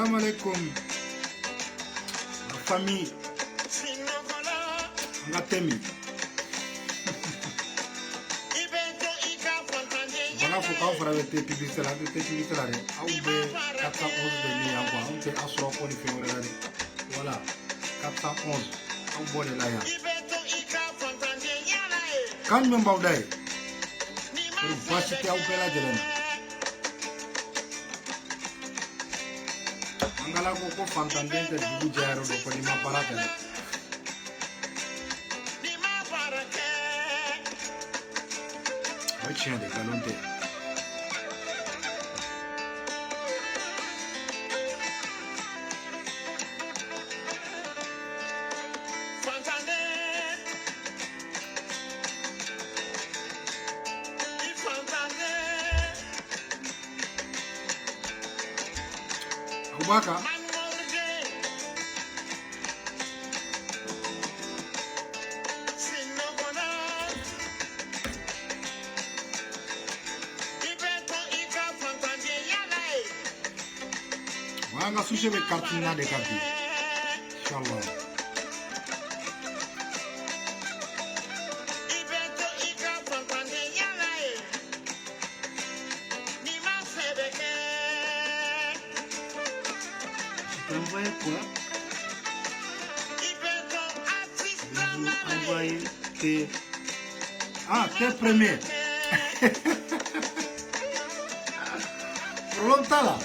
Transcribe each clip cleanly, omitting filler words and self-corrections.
Salam alaikum. La famille. Ngatemi. Voilà, faut qu'on fasse des publicités là, des publicités là. On peut 411 de nuit, on peut assurer pour les faire. Voilà, 411. On voit les là. Quand même baudai. Pour passer à Opéra de l'En. Angala ko fantanden de dugu jaro do ko lima baraka. Ay chien de galonte. Abubakar. Wanga sushi be kartina de karti. Inshallah. Envoyez quoi? Envoyez tes... Ah, tes premiers. Pour longtemps là.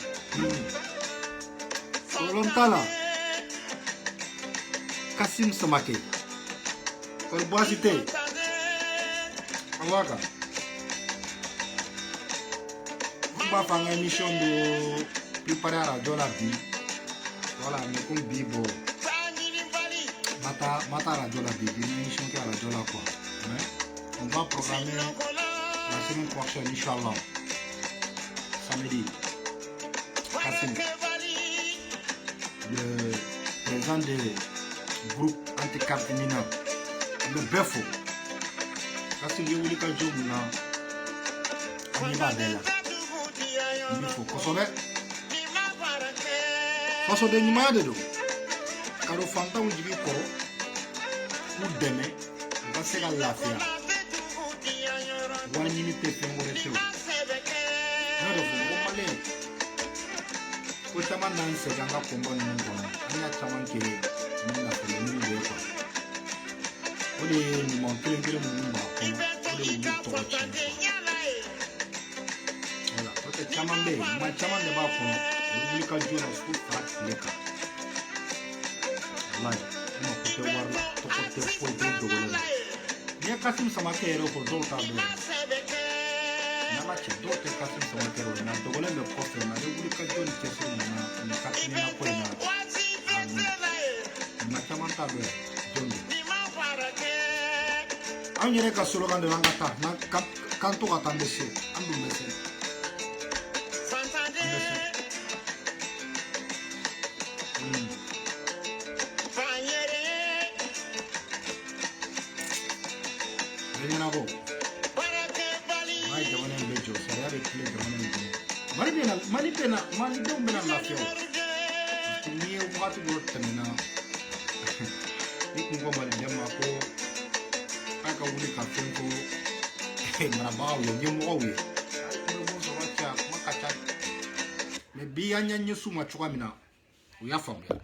Pour longtemps là. Kassim Samake. Pour boire cité. Awaka. On va faire une émission de préparer à la dollar vie. Voilà, mais comme Bibo. Mata radio la Bible, une émission qui a la radio là quoi. On va programmer la semaine prochaine, Inch'Allah. Samedi. Kassim. Le président du groupe anti-cartinina. Le Befo. Kassim, je voulais que je vous dise. On y va là. Il faut qu'on soit façon de numéro de dos. Car au fantôme du Biko, ou demain, on va se faire la fia. One minute de faire mon retour. Non, de vous, on va aller. Au chaman dans ce ganga combat, nous avons un chaman qui est nous a fait le numéro de quoi. On est nous montrer que nous nous battons. On est nous pour le chien. Voilà, parce que chaman bé, moi chaman de bas le cas du coup frappe les cas. Là, on peut voir là, tout côté pour le doole. Bien Kassim Samake est pour d'autres tables. Na match d'autres Kassim Samake est na doole le poste na le cas du question na Kassim na ko na match table. On dirait que slogan de l'angata na quand on attend dessus, on nous met. Mali dom bena la fio. Ni o watu go temena. Ni ko mali dem ko aka wuli ka fenko. Maraba o nyemo o ye. Ko mo so wacha makacha. Me bi anya nyesu ma chwa mina. O ya fam ya.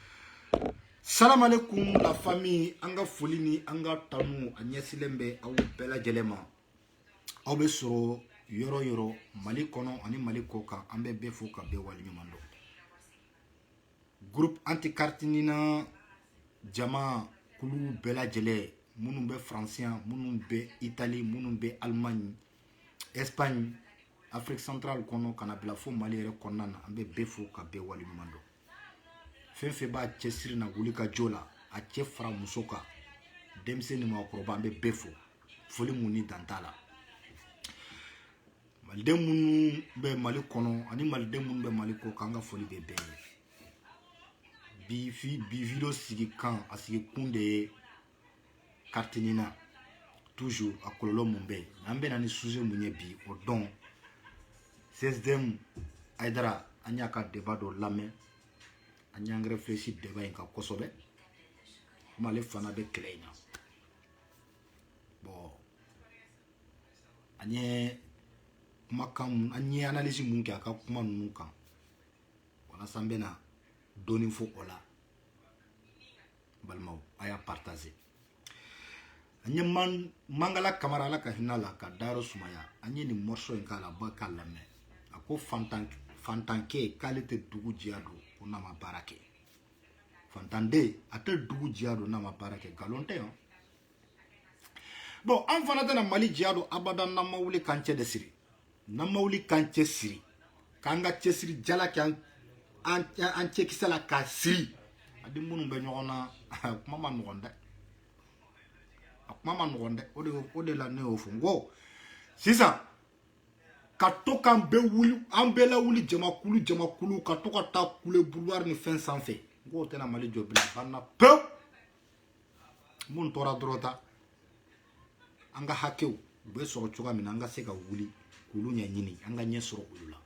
Salam alaikum la famille anga folini anga tanu anyesilembe awu bela jelema. Obe soro yoro yoro Mali kono ani Mali koka ambe befo ka be wali nyumando. Groupe anti-cartinina jama kulu bela jele munun be francien munun be Italie munun be Allemagne Espagne Afrique centrale kono kana bla fo Mali re konana ambe befo ka be wali nyumando. Fenfe ba chesiri na gulika jola a chefra musoka demse ni ma proba ambe befo foli muni dantala. Malden munu be Mali kono ani malden munu be Mali ko kanga foli be be bi video sigi kan asigi kunde cartinina toujours a kololo mumbe ambe na ni sujet munye bi o don 16e aidara anyaka débat do lame an y'an réfléchi débat in kan kosɛbɛ male fana bɛ kɛlɛ in na bon an ye kumakan an ye analyse mun kɛ a ka kuma ninnu kan walasa n bɛna dɔɔni fɔ o la balimaw a y'a partager an ye Mangala Kamara ala ka hinɛ la ka dayɔrɔ sumaya an ye nin morceau in k'a la ba k'a lamɛn a ko fantankɛ k'ale tɛ dugu diya don ko n'a ma baara kɛ fantanden a tɛ dugu diya don n'a ma baara kɛ nkalon tɛ yan bon an fana tɛna Mali diya don abada n'an ma wuli k'an cɛ de siri n'an ma wuli k'an cɛ siri k'an ka cɛsiri jala kɛ an cɛkisɛ la k'a siri a di minnu bɛ ɲɔgɔn na kuma ma nɔgɔn dɛ a kuma ma nɔgɔn dɛ o de la ne y'o fɔ n ko sisan ka to k'an bɛɛ wuli an bɛɛ la wuli jamakulu ka to ka taa kule boulevard ni fɛn sanfɛ n ko o tɛna Mali jɔ bilen banna pewu mun tora dɔrɔn ta an ka hakɛw u bɛ sɔrɔ cogoya min na an ka se ka wuli k'olu ɲɛɲini an ka ɲɛ sɔrɔ olu la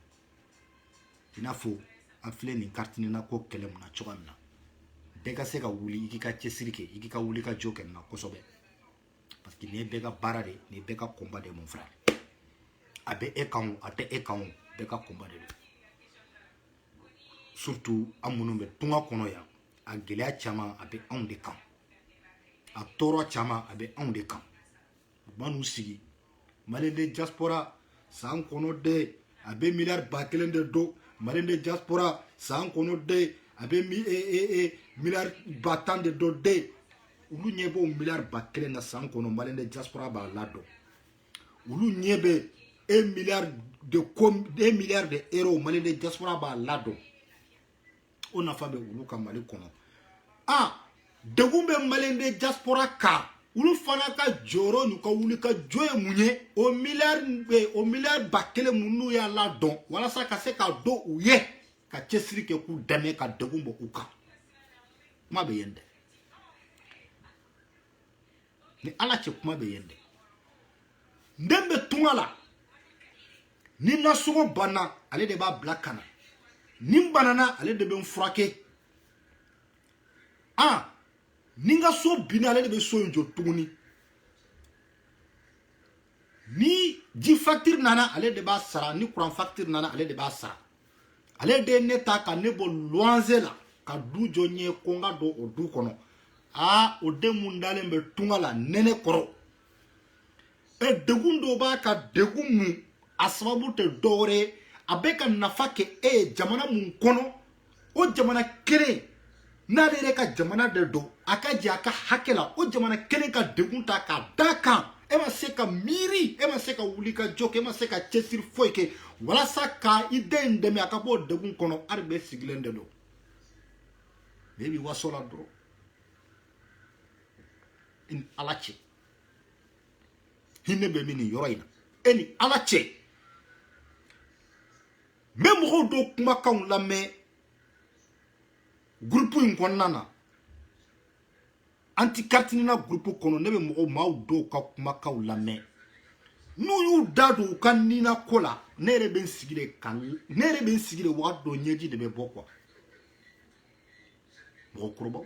i n'a fɔ an filɛ nin kartini na ko kɛlɛ mun na cogoya min na bɛɛ ka se ka wuli i k'i ka cɛsiri kɛ i k'i ka wuli ka jɔ kɛ nin na kosɛbɛ parce que nin ye bɛɛ ka baara de nin ye bɛɛ ka combat de mon frère a bɛ e kan o a tɛ e kan o bɛɛ ka combat de don surtout an minnu bɛ tunga kɔnɔ yan a gɛlɛya caman a bɛ anw de kan a tɔɔrɔ caman a bɛ anw de kan u b'a n'u sigi Mali de diaspora san kɔnɔ de a bɛ miliyari 1000 de don Mali de diaspora san kɔnɔ de a bɛ miliyari 10 de don de olu ɲɛ b'o miliyari 1000 na san kɔnɔ Mali de diaspora b'a ladɔn olu ɲɛ bɛ 1 milliard de euros Mali de diaspora b'a ladɔn o nafa bɛ olu ka Mali kɔnɔ degun bɛ Mali de diaspora kan olu fana ka jɔyɔrɔ n'u ka wuli ka jɔ ye mun ye o miliyari 1000 mun n'u y'a ladɔn walasa ka se ka don u ye ka cɛsiri kɛ k'u dɛmɛ ka degun bɔ u kan kuma bɛ yen dɛ ni ala cɛ kuma bɛ yen dɛ n den bɛ tunga la ni nasɔngɔ banna ale de b'a bila ka na ni n banana ale de bɛ n furakɛ ni n ka so binna ale de bɛ so in jɔ tuguni ni ji facture nana ale de b'a sara ni courant facture nana ale de b'a sara ale de ye ne ta ka ne bɔ loyer la ka du jɔ n ye ko n ka don o du kɔnɔ o den mun dalen bɛ tunga la nɛnɛ kɔrɔ degun dɔ b'a ka degun mun a sababu tɛ dɔwɛrɛ ye a bɛ ka nafa kɛ e ye jamana mun kɔnɔ o jamana kelen n'ale yɛrɛ ka jamana de don a ka jɛ a ka hakɛ la o jamana kelen ka degun ta k'a d'a kan e ma se ka miiri e ma se ka wuli ka jɔ kɛ e ma se ka cɛsiri foyi kɛ walasa ka i den in dɛmɛ a ka bɔ o degun kɔnɔ hali bɛ sigilen de don mais i b'i waso la dɔrɔn i ni ala cɛ hinɛ bɛ min nin yɔrɔ in na e ni ala cɛ n bɛ mɔgɔw dɔw kumakanw lamɛn groupe in kɔnɔna na anti kartinina groupe kɔnɔ ne bɛ maaw dɔw ka kumakanw lamɛn n'u y'u da don u ka nina ko la ne yɛrɛ bɛ n sigi de wagati dɔ ɲɛji de bɛ bɔ quoi mɔgɔkɔrɔbaw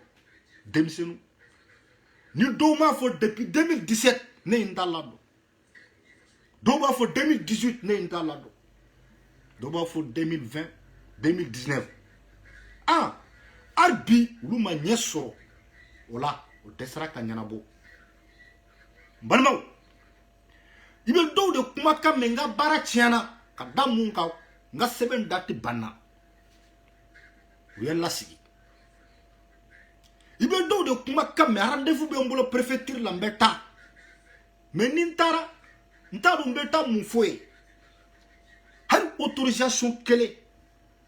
denmisɛnninw ni dɔw m'a fɔ depuis 2017 ne ye n ta ladon dɔw b'a fɔ 2018 ne ye n ta ladon dɔw b'a fɔ 2020 2019 hali bi olu ma ɲɛ sɔrɔ o la o dɛsɛra ka ɲɛnabɔ n balimaw i bɛ dɔw de kumakan mɛn n ka baara tiɲɛna ka da mun kan n ka sɛbɛn dati banna u ye lasigi i bɛ dɔw de kumakan mɛn rendez-vous bɛ n bolo préfecture la n bɛ taa mais ni n taara n t'a dɔn n bɛ taa mun fɔ ye hali autorisation kelen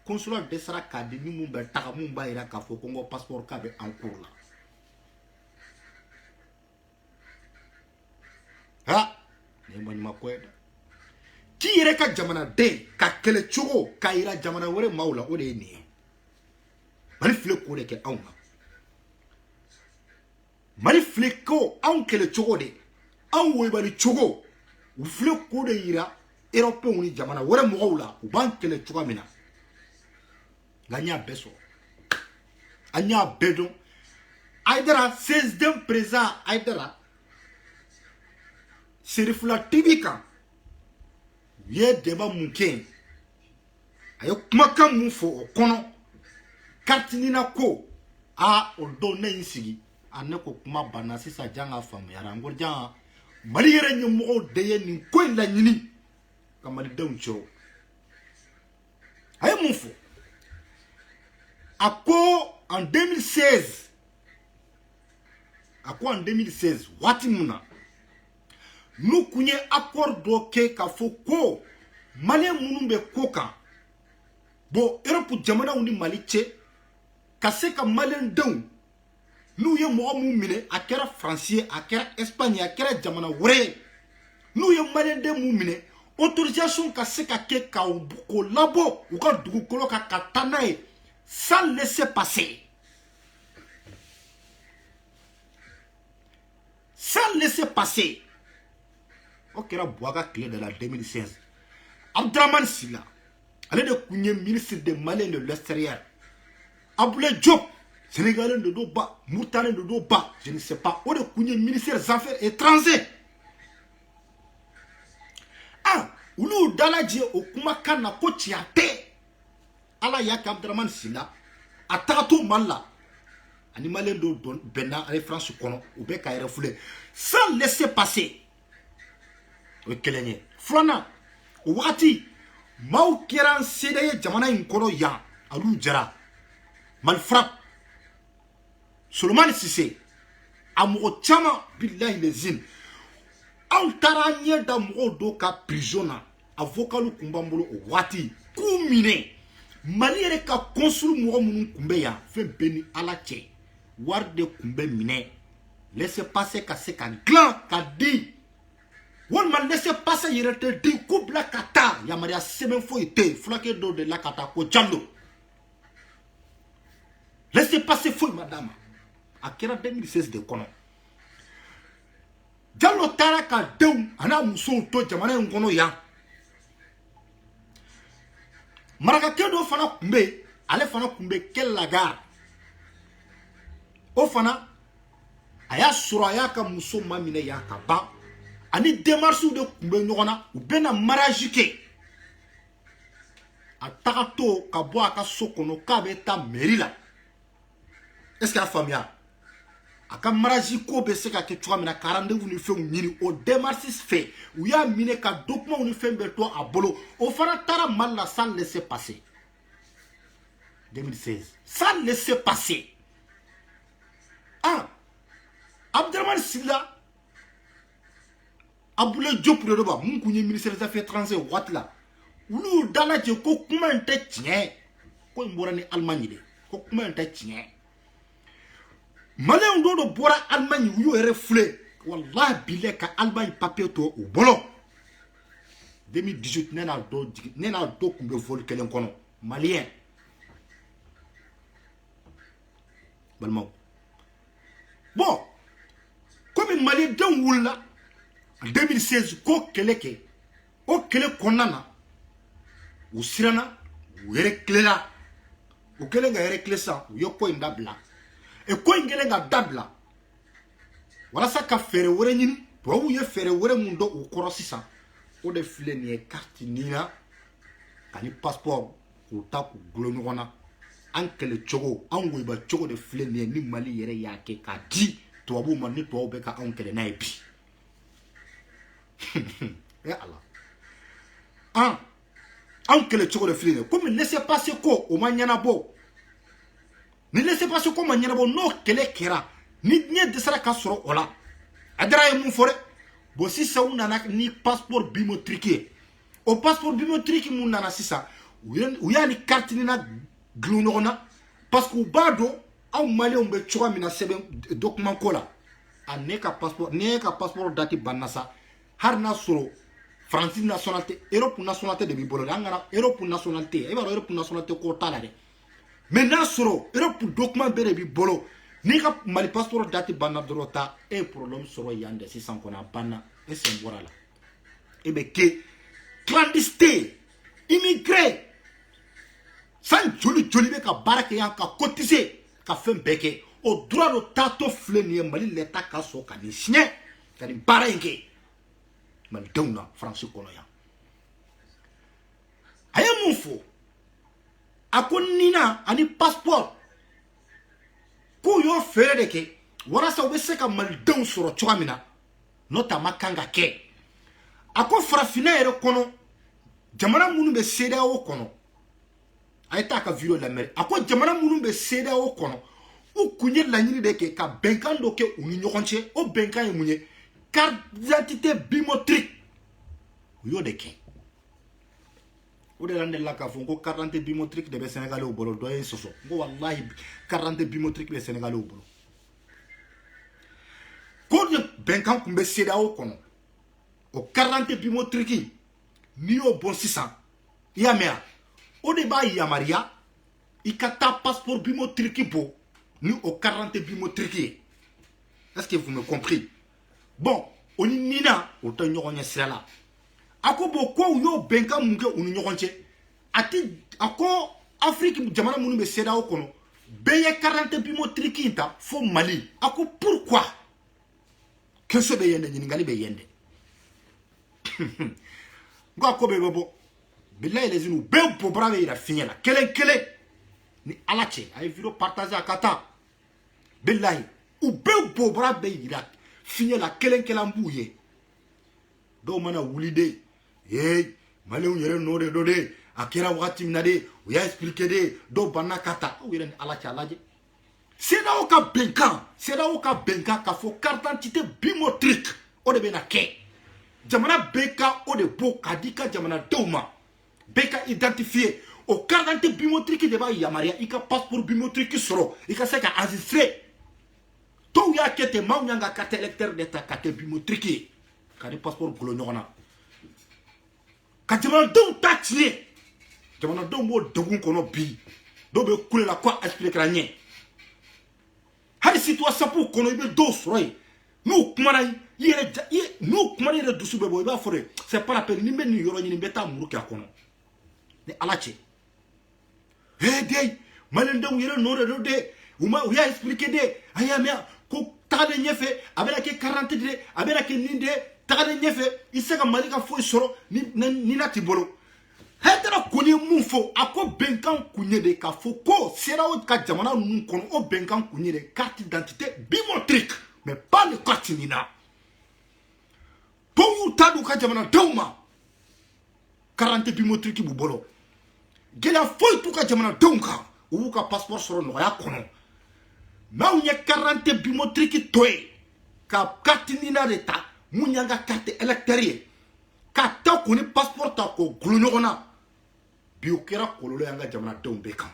consulat dɛsɛra k'a di ni mun bɛ taga mun b'a jira k'a fɔ ko n ka passeport k'a bɛ en cours la ne ma ɲuman ko ye dɛ k'i yɛrɛ ka jamanaden ka kɛlɛ cogo k'a jira jamana wɛrɛ maaw la o de ye nin ye Mali filɛ k'o de kɛ anw na Mali filɛ ko anw kɛlɛ cogo de anw woyibali cogo u filɛ k'o de jira européenw ni jamana wɛrɛ mɔgɔw la u b'an kɛlɛ cogoya min na nka n y'a bɛɛ sɔrɔ anya bedon Aïdara 16e président Aïdara Serifula Tibika ye deba munke ayo kumaka mufo okono kartinina ko a odo na insigi aneko kuma bana sisa janga famu yara ngor janga mali yere nyumo deye ni ko la nyini kamali dawcho ayo mufo ako en 2016 wati muna nous kunye accord doke ka foko mali munumbe koka bo Europe jamana undi mali che kaseka mali ndon nous ye mo mumine akera français akera espagnol akera jamana wure nous ye mali de mumine autorisation kaseka ke ka ko labo u ka dugu kolo ka katana sans laisser passer. Sans laisser passer. Ok, la boaga clé de la 2016. Abdraman Silla, allez de Kounye, ministre des Maliens de l'extérieur. Aboulé Diop, Sénégalais de Doba, Moutanen de Doba, je ne sais pas. Ou de Kounye, ministre des Affaires étrangères. Ah, ou nous, Daladje, au Kumakana, Kotiate. Ala yak Abdraman Silla, Atato Mala. Animalien de Bena, les France kono, ou be ka refoulé. Sans laisser passer. Okelenge. Flana, wati, mau kiran sédé jamana inkono ya, alou jara. Malfrap. Solomon Sissé. Amour chama, billahi les zin. Au taranye d'amour doka prisona. Avocat lu kumbambolo wati. Koumine. Mali yere ka consul mouron mounou kumbe ya. Fe beni ala che. Warde kumbe mine. Laissez passer ka se ka glan ka di. Won man laissez passer yere te di coupe la kata. Ya maria semen fo ite. Flake do de la kata ko jalo. Laissez passer fo madame. Akira 2016 de kono. Jalo tara ka deum ana muso to jamana ngono ya. Maraka kedo fana kumbe. Ale fana kumbe kel lagar. O fana aya suraya ka muso mamine ya ka ba ani démarche de kumbe nyona u bena mariage ke atakato ka bo aka sokono ka be ta mairie la. Est-ce que la famille aka mariage ko be se ka ke twa mina 42 ni fe nyini o démarche fait ou ya mine ka document ni fe be to abolo o fana tara mal la sans laisser passer 2016 sans laisser passer. Ah, Abdraman Silla, Aboulé Diop de Doba, mon cousin ministre des Affaires étrangères, Watla, ou Daladje, comment un tête tient, quoi morani Allemagne, comment un tête tient. Malin do de Bora Allemagne, ou y reflé, Wallah billet ka Allemagne papier to ou bolon. 2018, nena do kumbe vol kelen kono, malien. Balmao. Bon, comme Mali d'un woula en 2016, ko keleke, o kele konana, ou sirana, ou ereklela, ou kelenga ereklesa, ou yoko indabla, et ko ingelenga dabla. Voilà ça qu'a fait le nini, pour ou ye faire le mundo ou korosisa, ou de filet ni carte nina, kani passeport, ou tap ou glonona. Anke le chogo anwe ba chogo de fle ni Mali yere yake ka di to abu man ni to be ka anke le naipi eh Allah anke le chogo de fle comme laissez passer ko o manyana bo ni laissez passer ko manyana bo no kele kera ni nye de sara ka soro ola adra e mun fore bo si sa una ni passeport biométrique o passeport biométrique mun nana sisa ou ya ni carte ni na glunona parce que bado au Mali on be choka mina sebe document kola aneka passeport dati banasa harna soro France nationalité Europe nationalité de bibolo ngana Europe nationalité e ba Europe nationalité ko tala de maintenant soro Europe document bere bibolo ni ka Mali passeport dati banna drota e problème soro yande 600 kona banna e sembora la e be ke clandestin immigré sans joli be ka barake yan ka cotiser ka fɛn bɛɛ kɛ o droit dɔ taatɔ filɛ nin ye Mali l'État ka sɔn ka nin siɲɛ ka nin baara in kɛ malidenw na France kɔnɔ yan a ye mun fɔ a ko nina ani passeport k'u y'o feere de kɛ walasa u bɛ se ka malidenw sɔrɔ cogoya min na notamment kan ka kɛ a ko farafinna yɛrɛ kɔnɔ jamana minnu bɛ CEDEAO kɔnɔ a ye taa ka video lamɛn a ko jamana minnu bɛ CEDEAO kɔnɔ u kun ye laɲini de kɛ ka bɛnkan dɔ kɛ u ni ɲɔgɔn cɛ o bɛnkan ye mun ye carte d'identité biométrique u y'o de kɛ o de la ne la k'a fɔ ko carte d'identité biométrique de bɛ Sénégalais bolo dɔ ye sɔsɔ n ko walahi carte d'identité biométrique bɛ Sénégalais bolo ko de bɛnkan kun bɛ CEDEAO kɔnɔ o carte d'identité biométrique n'i y'o bɔn sisan i y'a mɛn o de b'a yamaruya i ka taa passeport biométrique bɔ ni o carte d'identité biométrique ye est-ce que vous me comprenez bon o ni nina o tɛ ɲɔgɔn ɲɛ sira la a ko bon ko u y'o bɛnkan mun kɛ u ni ɲɔgɔn cɛ a ko Afrique jamana minnu bɛ CEDEAO kɔnɔ bɛɛ ye carte d'identité biométrique in ta fo Mali a ko pourquoi question bɛ yen dɛ ɲininkali bɛ yen dɛ n ko a ko bɛɛ bɛ bɔ bilayi les unis bɛɛ bɔbara bɛ yira fiɲɛ la kelen kelen ni ala cɛ a ye video partager a ka taa bilayi u bɛɛ bɔbara bɛ yira fiɲɛ la kelen kelen b'u ye dɔw mana wuli de maliyɛnw yɛrɛ nɔ de do de a kɛra wagati min na de u y'a expliqué de dɔw banna ka ta aw yɛrɛ ni ala cɛ a lajɛ CEDEAO ka bɛnkan k'a fɔ carte d'identité biométrique o de bɛna kɛ jamana bɛɛ ka o de bɔ k'a di ka jamanadenw ma bɛɛ ka identifier o carte d'identité biométrique de b'a yamaruya i ka passeport biométrique sɔrɔ i ka se ka enregistrer dɔw y'a kɛ ten maaw y'an ka carte électeur de ta ka kɛ biométrique ye ka di passeport bolo ɲɔgɔn na ka jamanadenw ta tiɲɛ jamanadenw b'o degun kɔnɔ bi dɔw bɛ kule la ko a expliquera ɲɛ hali si toi sapu kɔnɔ i bɛ dɔw sɔrɔ yen n'u kumana n'u kumana yɛrɛ dusu bɛ bɔ i b'a fɔ de c'est pas la peine ni n bɛ nin yɔrɔ ɲini n bɛ taa muru kɛ a kɔnɔ ni ala cɛ de maliyɛndenw yɛrɛ nɔ de do de u y'a expliqué de a y'a mɛn ko tagalen ɲɛfɛ a bɛna kɛ carte d'identité de a bɛna kɛ nin de tagalen ɲɛfɛ i se ka Mali ka foyi sɔrɔ ni na t'i bolo Haidara kun ye mun fɔ a ko bɛnkan kun ye de k'a fɔ ko CEDEAO ka jamana ninnu kɔnɔ o bɛnkan kun ye de carte d'identité biométrique mais pas le carte nina dɔw y'u ta d'u ka jamanadenw ma carte d'identité biométrique b'u bolo gɛlɛya foyi t'u ka jamanadenw kan u b'u ka passeport sɔrɔ nɔgɔya kɔnɔ n'aw ye carte d'identité biométrique to ye ka carte nina de ta mun y'an ka carte électeur ye ka taa k'u ni passeport ta k'o gulo ɲɔgɔn na bi o kɛra kɔlɔlɔ y'an ka jamanadenw bɛɛ kan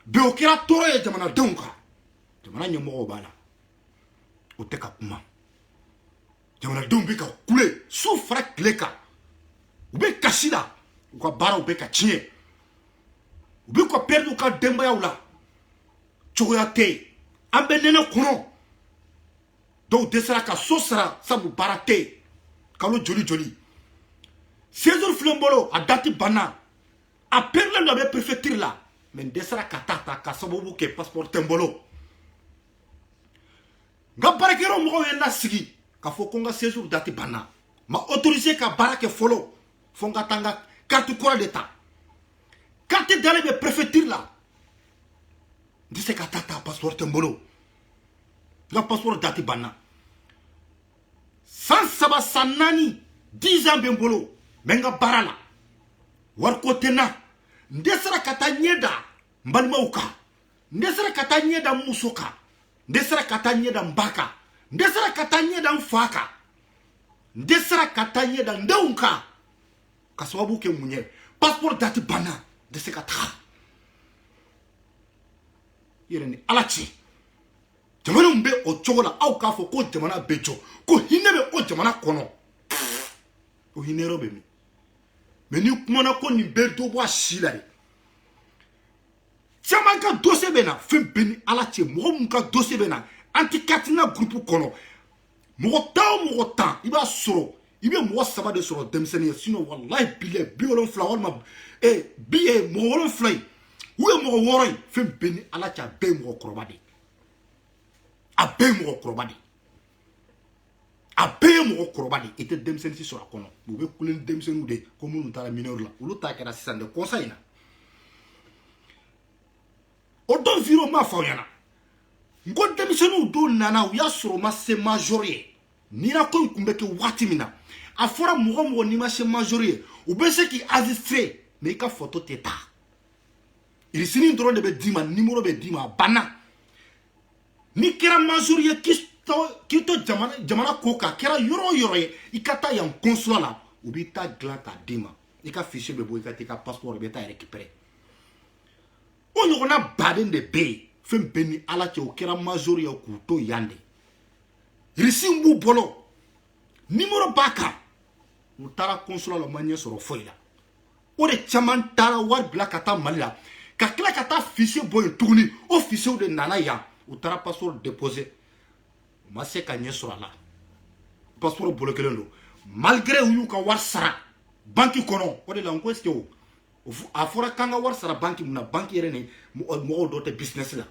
bi o kɛra tɔɔrɔ ye jamanadenw kan jamana ɲɛmɔgɔw b'a la o tɛ ka kuma jamanadenw bɛ ka kule su fara tile kan u bɛ kasi la u ka baaraw bɛ ka tiɲɛ u bɛ ka perdre u ka denbayaw la cogoya tɛ yen an bɛ nɛnɛ kɔnɔ dɔw dɛsɛra ka so sara sabu baara tɛ yen kalo joli joli séjour filɛ n bolo a dati banna a perdre dɔ bɛ préfecture la mais n dɛsɛra ka taa ta ka sababu kɛ passeport tɛ n bolo n ka baarakɛyɔrɔ mɔgɔw ye n lasigi k'a fɔ ko n ka séjour dati banna ma autorisé ka baara kɛ fɔlɔ fo n ka taa n ka carte kura de ta carte dalen bɛ préfecture la n tɛ se ka taa ta passeport tɛ n bolo n ka passeport dati banna san 3 san 4 10 ans bɛ n bolo n bɛ n ka baara la wariko tɛ n na n dɛsɛra ka taa ɲɛ da n balimaw kan n dɛsɛra ka taa ɲɛ da n muso kan n dɛsɛra ka taa ɲɛ da n ba kan n dɛsɛra ka taa ɲɛ da n fa kan n dɛsɛra ka taa ɲɛ da n denw kan ka sababu kɛ mun ye passeport dati banna n tɛ se ka taga yɛrɛ ni ala cɛ jamanaw bɛ o cogo la aw k'a fɔ ko jamana bɛ jɔ ko hinɛ bɛ o jamana kɔnɔ o hinɛyɔrɔ bɛ min mais ni kumana ko nin bɛɛ dɔ bɔ a si la de caman ka dossier bɛ na fɛn bɛɛ ni ala cɛ mɔgɔ mun ka dossier bɛ na anti-Catina groupe kɔnɔ mɔgɔ tan o mɔgɔ tan i b'a sɔrɔ i bɛ mɔgɔ 3 de sɔrɔ denmisɛnnin ye sinon walahi bilahi 70 walima mɔgɔ 7 ye Où est mon worry? Fais béni à la tia bé mon crobadi. A bé mon crobadi. A bé mon crobadi. Et te demsen si sur la cono. Vous pouvez couler demsen ou de comme nous t'as la mineur là. Ou l'autre a qu'à de conseil. O don viro ma fa yana. Ngo demsen ou do nana ou ya sur ma se majoré. Ni na ko kumbe ke wati mina. A fora mo ni ma se majoré. Ou be se ki enregistré. Mais ka photo teta. Il sini drone de be dima numéro be dima bana. Ni kera majoré ki to jamana koka kera yoro ye ikata yan consulat la ou bi ta glan ka dima. Ika fichier be bo ikata ka passeport be ta récupérer. On y a baden de bé. Fem beni ala che o kera majoré ku to yande. Risi mbu bolo. Numéro baka. Ou tara consulat la manye soro foila. O de chaman tara war bla kata malila. Ka kila kata fichier boy tourni officier de nana ya. Ou tara passeport déposé. Ma se ka nye sura la. Passeport bolo kelen do. Malgré ou ka war sara banki kono. O de la nko eske o. A fora kanga war sara banki muna banki yere ne mo do te business la.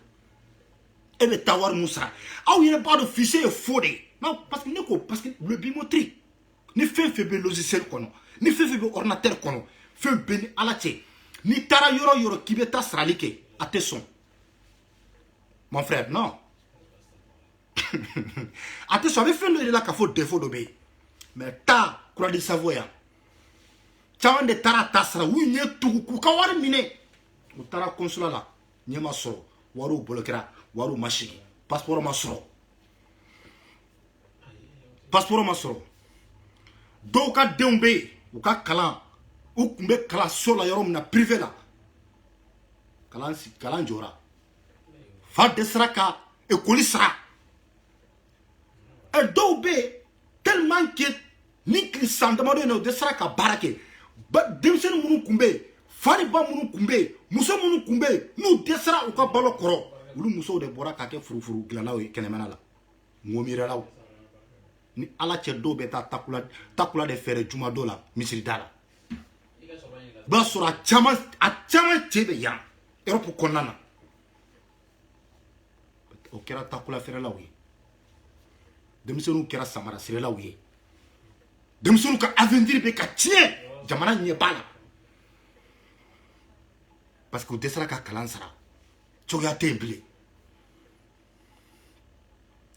E be tawar musa. Aw yere pas de fichier faux de. Non parce que le biométrique ni fait be logiciel kono. Ni fait be ordinateur kono. Fait beni alache. Ni tara yoro kibeta sralike attention. Mon frère, non. Attention, avec fait le là qu'il faut défaut d'obéir. Mais ta croix de Savoya. Chaman de tara tasra, oui, n'y est tout, kawari mine. Ou tara consulat là, n'y ma soro, waru bolokera, waru machigi, passeport ma soro. Passeport ma soro. Doka deumbe, ou ka kalan, ou kumbe kala sola yorom na privé là. Kalan jora. Fa desra ka, e kolisra. Et dobe, tellement que ni sandamado no desra ka barake. But demsen munu kumbe, fari ba munu kumbe, muso munu kumbe, nu desra uka balo koro. Ulu muso de bora kake furu glalaw kenemana la. Ngomira law. Ni ala che dobe ta takula de fere juma dola, misiri dala. Ba sura chama chebe ya. Europe konana. O kera takula fere law ye. Demsenu kera samara sire law ye. Demsenu ka avenir be ka tie. Jamana nye bala. Parce que desra ka kalan sara. Choga temble.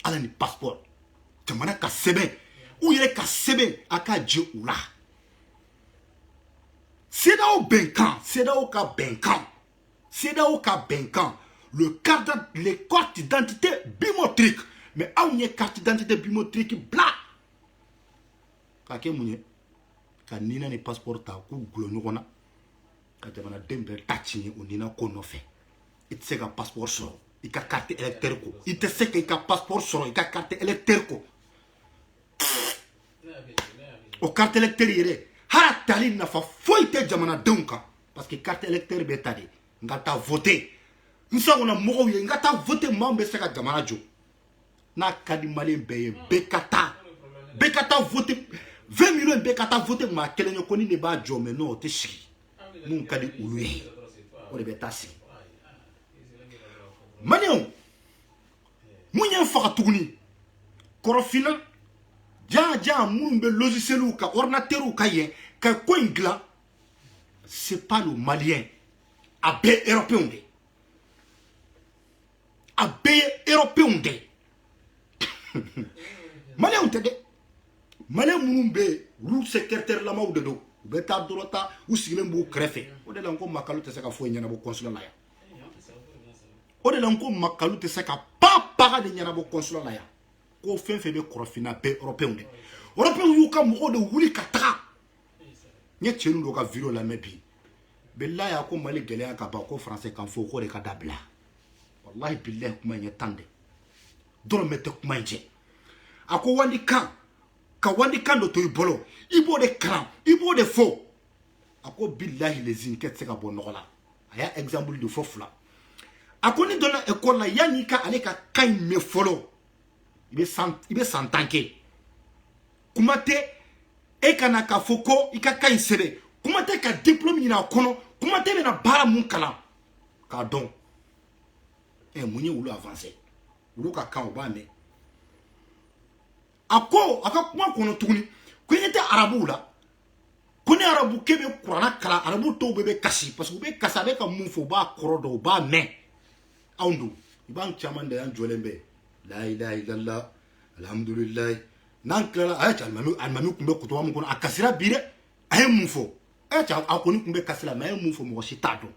Ala ni passeport. Jamana ka sebe. Ou yere ka sebe aka je oula. Seda o benkan, seda o ka benkan. Seda o ka benkan. Les cartes d'identité biométriques. Mais a une carte d'identité biométrique bla. Kake mounye. Ka nina ni passeport ta ku gulo nyokona. Ka jamana dembe tachini o nina kono fe. Ite se ka passeport soro. Ika carte électeur ko. Ite se ka passeport soro. Ika carte électeur ko. O carte électeur yere. Hara tali na fa foite jamana dunka. Parce que carte électeur betade. Ngata voter. Nsa on a mogo ye ngata voter mambe se ka jamana jo. Na kadi malien beye bekata voter 20 millions bekata voter ma kelenyo koni ne ba jo mais non te shi mun kadi uluye o de betasi manion munyen faka tuguni korofina ja mun be logiciel ou ka ordinateur ou ka ye ka ko ingla c'est pas le malien abe européen de Malien tede Malien munumbe roux secrétaire lama ou de do beta dorota ou sigilen bu krefe o de lanko makalu te saka fo nyana bo consulat la ya o de lanko makalu te saka papa de nyana bo consulat la ya ko fen be korofina be européen yu ka mo de wuli kata nye chenu do ka video la mebi bella ya ko mali gele ya ka ba ko français kan fo ko de ka dabla wallahi billahi kuma nye tande doro mete kuma nje ako wandi kan do to ibolo ibo de kran ibo de fo ako billahi les inquiètes se ka bon nola aya exemple de fo fla ako ni dona école la yani ka ale ka kan me folo ibe santanke kumate e kana ka foko ika kan sebe kumate ka diplôme ina kono kumate be na bara mun kala Pardon. Et mouni ou avancer. Ou ka kan ba me. Ako kuma kono tuguni. Ko était arabu la. Kone arabu kebe kurana kala arabu to bebe kasi parce que be kasa be ka mun fo ba korodo ba me. Aundu. Iban chaman de an jolembe. La ilaha illallah. Alhamdulillah. Nan kala ayata almanu kumbe kutowa mun kono akasira bire ay mun fo. Ayata akoni kumbe kasila ma ay mun fo mo shitado.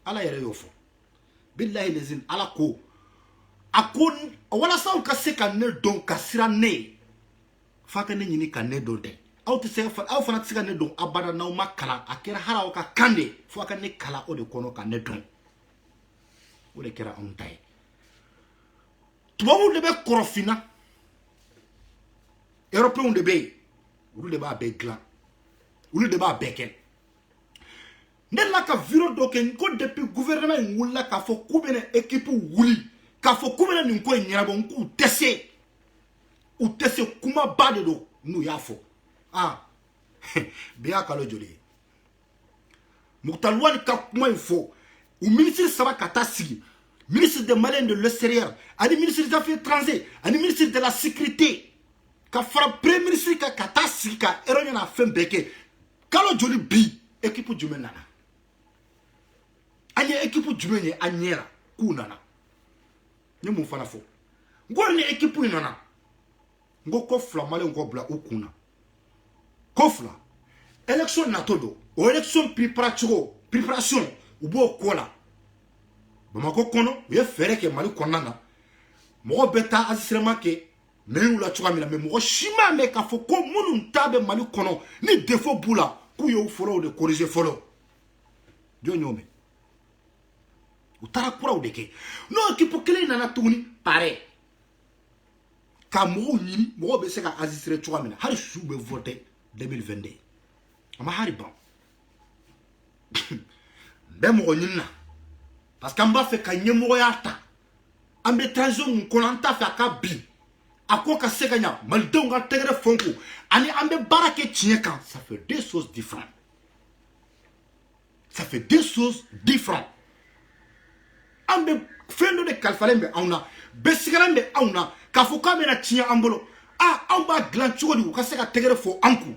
Ala yere yofo. Billahi lezin ala ko. Akon wala sa ka se ka ne don kasira ne. Fa ka ne nyini ka ne don de. Aw te se fa aw fana tsika ne don abada na ma kala akera hara ka kande fo ka ne kala o de kono ka ne don. O de kera on tay. Tubabu de be korofina. Européen de be. Ulu de ba be glan. Ulu de ba beken. Nen la ka viro do ken ko depuis gouvernement ngulla ka fo kubene équipe wuli ka fo kubene nin ko nyarabo nku tese u tese kuma bade do nu ya fo ah biya kalo joli Muktalwani ka kuma info o ministre saba kata sigi ministre des Maliens de l'extérieur ani ministre des affaires étrangères ani ministre de la sécurité ka fara premier ministre ka kata sigi ka eronya na fembeke kalo joli bi équipe jumenana anye équipe jumenye anyera kunana ni mun fana fo ngor ni équipe inana ngo kofla male ngo bla okuna kofla élection natodo o élection préparation ubo kola bamako kono ye fere ke mali konana mo beta asirema ke meyu la chuka mina me mo shima me ka fo ko munu tabe mali kono ni défaut bula ku yo folo de corriger folo dio nyome utara kura udeke no kipo kele nana tuguni pare ka mo nyini mo be se ka azisire chuka mina hari shu be voter 2022 ama hari ban be mo nyina parce que amba fe ka nyemo yata ambe transition konanta fa ka bi ako ka se kanya malde nga tegre fonko ani ambe barake tien kan ça fait deux choses différentes ambe fendo de kalfalembe auna besigarambe auna kafuka mena tien ambolo amba glanchugo di ka se ka tegre fo anku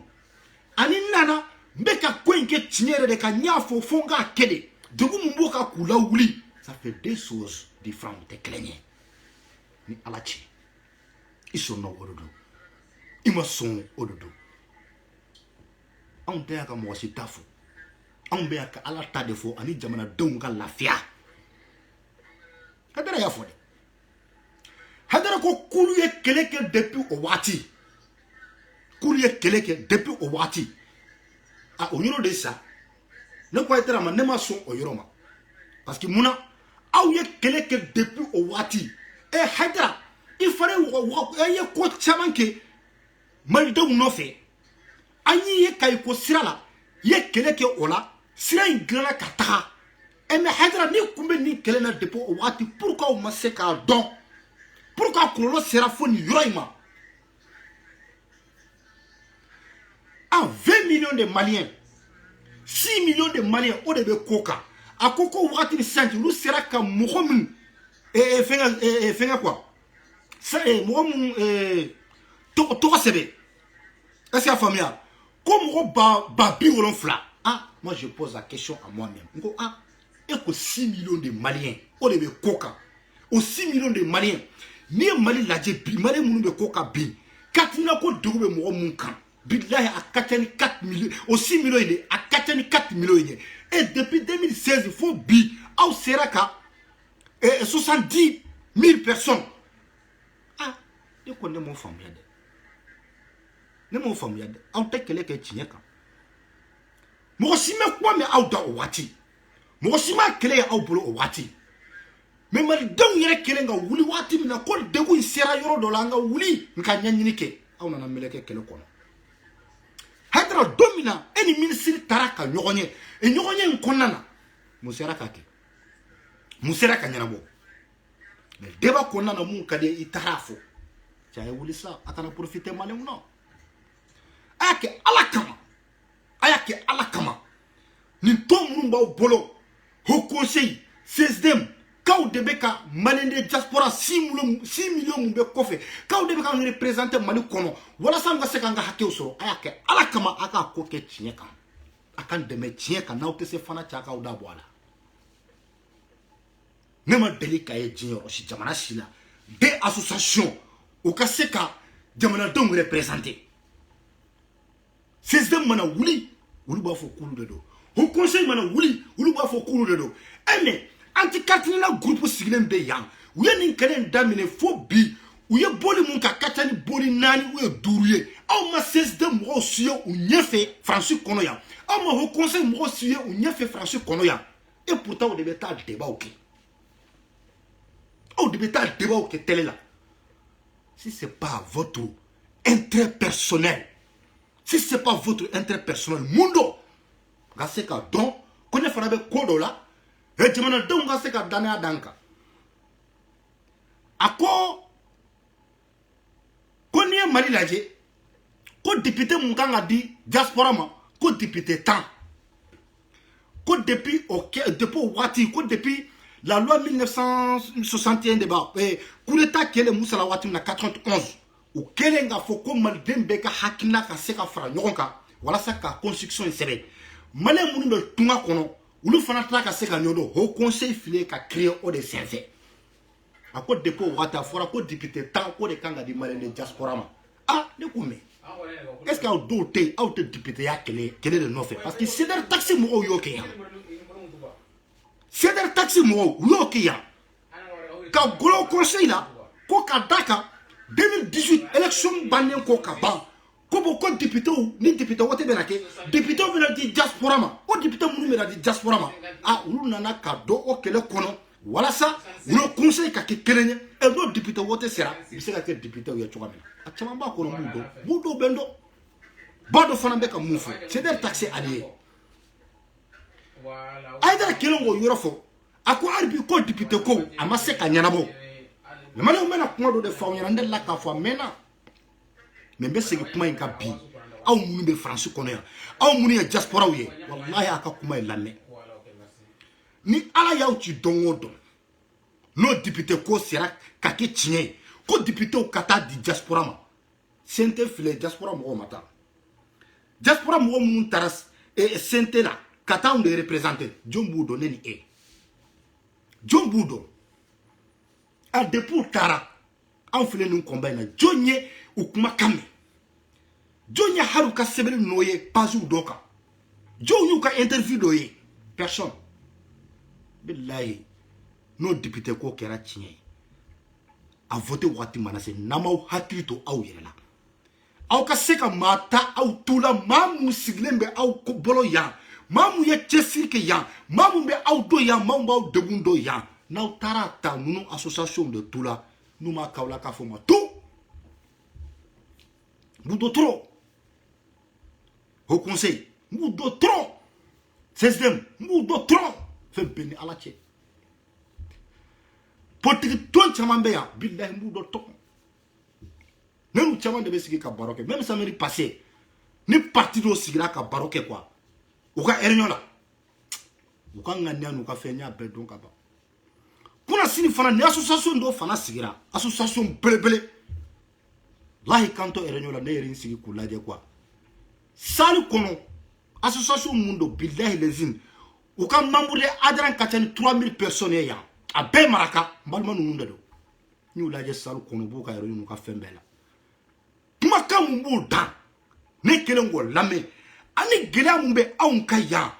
ani nana mbeka kwenke tinyere de ka nyafo fonga kede dugu mumboka kula wuli ça fait deux choses différentes te klenye ni alachi iso no ododo ima son ododo on te aka mo sitafu on be aka ala ta defo ani jamana donga lafia hadara ya fode hadara ko kulu ye keleke depuis o wati kulu ye keleke depuis o wati onyoro de ça ne quoi être ma ne ma son oyoroma parce que muna aw ye keleke depuis o wati hadara il fallait y ko chamanke maldo nofe anyi ye kay ko sirala ye keleke ola sira ingrana kata mais hadara ni kumbe ni kelena depuis o wati pourquoi o maseka don pourquoi kololo sera foni yoroima 20 millions de Maliens 6 millions de Maliens au début koka a koko wati ni santi lu sera ka mohomun fenga quoi ça mohomun to sebe est-ce que familial comme ba bi wolon fla moi je pose la question à moi-même ngo et que 6 millions de Maliens au début koka au 6 millions de Maliens ni Mali la je bi Mali munu be koka bi katina ko dogo be mohomun kan billahi a 4 millions au 6 millions il est à 4 millions et depuis 2016 il faut bi au seraka 70 000 personnes de quoi ne mon famille ne mon famille on te kele ke tinya kan mo sima kwa me au da wati mo sima kele au bolo wati mais mal dong yere kele nga wuli wati mina ko de ko sera yoro do la nga wuli nka nyanyini ke au na meleke kele kono hadra domina eni ministre taraka nyogonye nkonana musera kake musera kanyana mais deba konana mun kade itarafo chaye wuli sa akana profiter malem non ayake alakama ni to mun ba bolo Haut Conseil, CSDM, quand de beka malende diaspora 6 millions mbe kofe quand de beka représenter Mali kono wala sa nga se kanga hakeo so ayake ala kama aka ko ke tinyeka akan de me tinyeka na ote se fana chaka uda bwala nema delika e jinyo si jamana sila des associations au kaseka jamana dom représenter CSDM mana wuli ba fo kulu de do Haut Conseil mana wuli ba fo kulu de do eme anti-Katrina groupe sigilen be yan u ye nin kelen damine fo bi u ye boli mun ka katani boli nani u ye duru ye aw ma CSDM mɔgɔw suye u ɲɛfɛ Faransi kɔnɔ yan aw ma Haut Conseil mɔgɔw suye u ɲɛfɛ Faransi kɔnɔ yan et pourtant o de bɛ taa débatw kɛ aw de bɛ taa débatw kɛ télé la si c'est pas votre intérêt personnel si c'est pas votre intérêt personnel mun do nga se ka dɔn ko ne fana bɛ ko dɔ la et jamana denw ka se ka danaya danka ako ko ni ye Mali lajɛ ko député mun kan ka di diaspora ma ko député 10 ko depuis waati ko depuis la loi 1961 de ba coup d'état kɛlen Musala waati min na 91 o kɛlen ka fɔ ko maliden bɛɛ ka hakilina ka se ka fara ɲɔgɔn kan walasa ka constitution in sɛbɛn malien minnu bɛ tunga kɔnɔ ulu fana tila ka se ka ɲɔdɔn Haut Conseil file ka créer o de senfɛ a ko depuis o waati a fɔra ko député 10 ko de kan ka di malien de diaspora ma ne ko mɛ est-ce que aw dɔw tɛ yen aw tɛ député ya kɛlɛ de nɔfɛ parce que CDR taxi mɔgɔw y'o kɛ yan CDR taxi mɔgɔw u y'o kɛ yan ka golo Conseil la ko ka da kan 2018 élection bannen ko ka ban ko bon ko député ni député wote bena ke député bena di diaspora ma o député munu bena di diaspora ma ulu nana ka do o kele kono wala sa ulo Conseil ka ke kelenye e do député wote sera bi se ka ke député ya choka mena a chama ba ko mudo bendo bado fana be ka mufu c'est des taxes alliés aida kelongo yorofo ako arbi ko député ko amase ka nyanabo le mala mena kuma do de fa nyana ndella ka fa mena mais be segi kuma in ka bi aw munu be France kono ya aw munu ya diaspora ye wallahi aka kuma ilanne ni ala yaw ci dongo don no député ko sera ka ke tiɲɛ ko député o kata di diaspora ma sente file diaspora mo mata diaspora mo mun taras sente la kata on de représenter jombu do neni jombu do a depuis tara an file nun combat na jonye u kuma kame jonya haru ka sebele noye pazu doka jonyu ka interview doye personne billahi no député ko kera tiɲɛ a voté wati manase namaw hakili to aw yɛrɛ la aw ka se ka mata aw tula mamu sigilen bɛ aw ko bolo yan mamu ye cɛsiri kɛ yan mamu bɛ aw do yan mamu b'aw degun do yan n'aw taara ta nunu association de tula n'u ma kawla k'a fɔ ma tout mudo trop Haut Conseil mudo trop CSDM mudo trop fɛn bɛɛ ni ala cɛ politique ton caman bɛ yan billahi mudo trop ne n'u caman de bɛ sigi ka baro kɛ même samedi passé ni parti dɔ sigira ka baro kɛ quoi u ka réunion la u ka ŋaniya n'u ka fɛn n y'a bɛɛ dɔn ka ban kuna sini fana ni association dɔ fana sigira association belebele lahi kanto réunion la ne yɛrɛ n sigi k'u lajɛ quoi salle kɔnɔ association mun do billahi lezine u ka membre de adran ka ca ni 3000 personnes ye yan a bɛɛ maraka n balima ninnu de don n y'u lajɛ salle kɔnɔ u b'u ka réunion n'u ka fɛn bɛɛ la kumakan mun b'u dan ne kelen k'o lamɛn ani gɛlɛya mun bɛ anw ka yan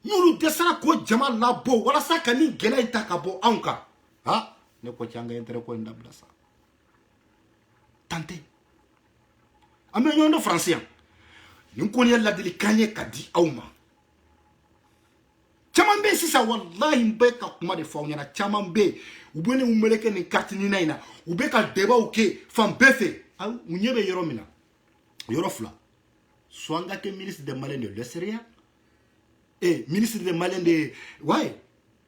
n'olu dɛsɛra k'o jama labɔ walasa ka nin gɛlɛya in ta ka bɔ anw kan ne ko ci an ka intérêt ko in dabila sa tante an bɛ ɲɔgɔn dɔn faransi yan nin kɔni ye ladilikan ye ka di aw ma caman bɛ sisan wallahi n bɛ ka kuma de fɔ aw ɲɛna caman bɛ u bɛ ne meleke nin carte nina in na u bɛ ka débatw kɛ fan bɛɛ fɛ u ɲɛ bɛ yɔrɔ min na yɔrɔ fila soit an ka kɛ ministre des Maliens de l'extérieur ministre des Maliens de